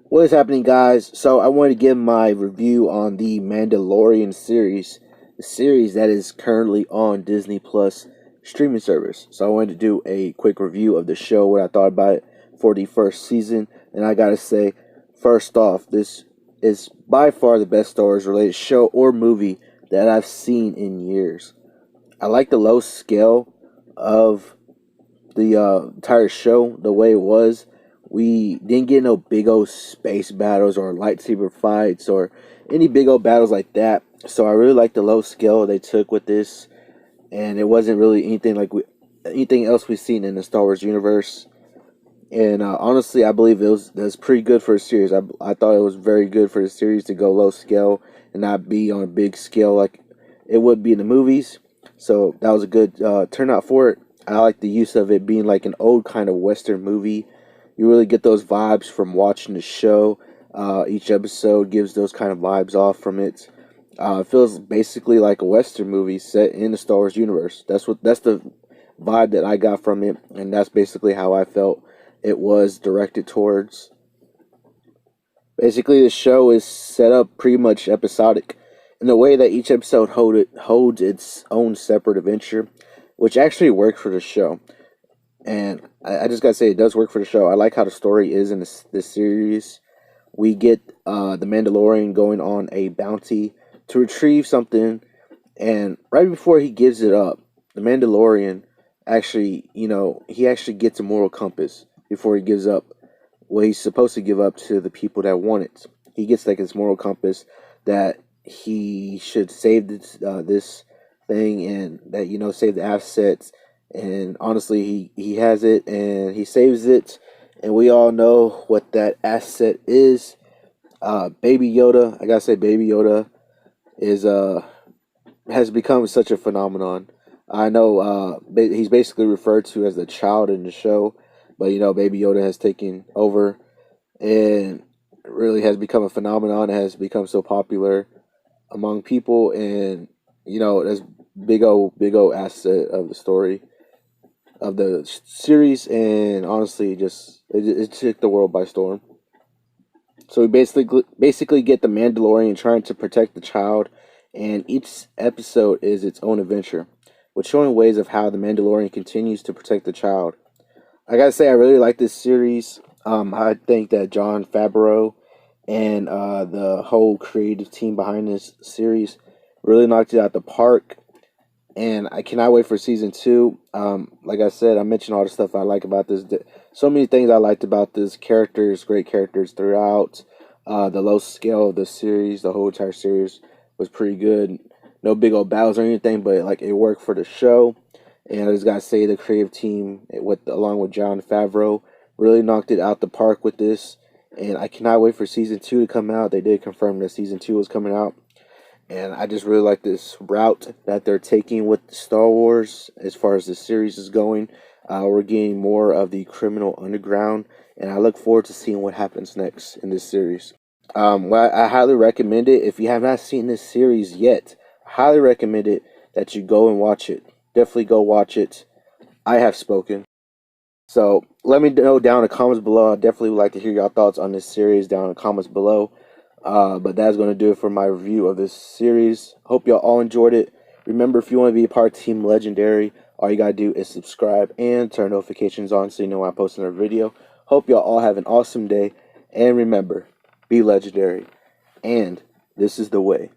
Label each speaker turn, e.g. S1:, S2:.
S1: What is happening, guys? So I wanted to give my review on the Mandalorian series, the series that is currently on Disney Plus streaming service. So I wanted to do a quick review of the show, what I thought about it for the first season. And I gotta say, first off, this is by far the best Star Wars related show or movie that I've seen in years. I like the low scale of the entire show, the way it was. We didn't get no big old space battles or lightsaber fights or any big old battles like that. So I really like the low scale they took with this, and it wasn't really anything else we've seen in the Star Wars universe. And honestly, I believe that's pretty good for a series. I thought it was very good for the series to go low scale and not be on a big scale like it would be in the movies. So that was a good turnout for it. I like the use of it being like an old kind of Western movie. You really get those vibes from watching the show. Each episode gives those kind of vibes off from it. It feels basically like a Western movie set in the Star Wars universe. That's the vibe that I got from it, and that's basically how I felt it was directed towards. Basically, the show is set up pretty much episodic in the way that each episode holds its own separate adventure, which actually worked for the show. And I just gotta say, it does work for the show. I like how the story is in this series. We get the Mandalorian going on a bounty to retrieve something, and right before he gives it up, the Mandalorian actually, he actually gets a moral compass before he gives up what he's supposed to give up to the people that want it. He gets like his moral compass that he should save this thing, and that save the assets. And honestly, he has it and he saves it, and we all know what that asset is. Baby Yoda, I gotta say, Baby Yoda is has become such a phenomenon. I know he's basically referred to as the child in the show, but Baby Yoda has taken over and really has become a phenomenon. It has become so popular among people, and that's big old asset of the story of the series, and honestly, just it took the world by storm. So we basically get the Mandalorian trying to protect the child, and each episode is its own adventure, with showing ways of how the Mandalorian continues to protect the child. I gotta say, I really like this series. I think that Jon Favreau and the whole creative team behind this series really knocked it out the park, and I cannot wait for season 2. Like I said, I mentioned all the stuff I like about this. So many things I liked about this. Characters, great characters throughout. The low scale of the series, the whole entire series was pretty good. No big old battles or anything, but like it worked for the show. And I just gotta say, the creative team, along with Jon Favreau, really knocked it out the park with this. And I cannot wait for season 2 to come out. They did confirm that season 2 was coming out. And I just really like this route that they're taking with Star Wars as far as the series is going. We're getting more of the criminal underground, and I look forward to seeing what happens next in this series. Well, I highly recommend it. If you have not seen this series yet, I highly recommend it that you go and watch it. Definitely go watch it. I have spoken. So let me know down in the comments below. I definitely would like to hear your thoughts on this series down in the comments below. But that's going to do it for my review of this series. Hope y'all all enjoyed it. Remember, if you want to be a part of Team Legendary, all you got to do is subscribe and turn notifications on so you know when I post another video. Hope y'all all have an awesome day. And remember, be legendary. And this is the way.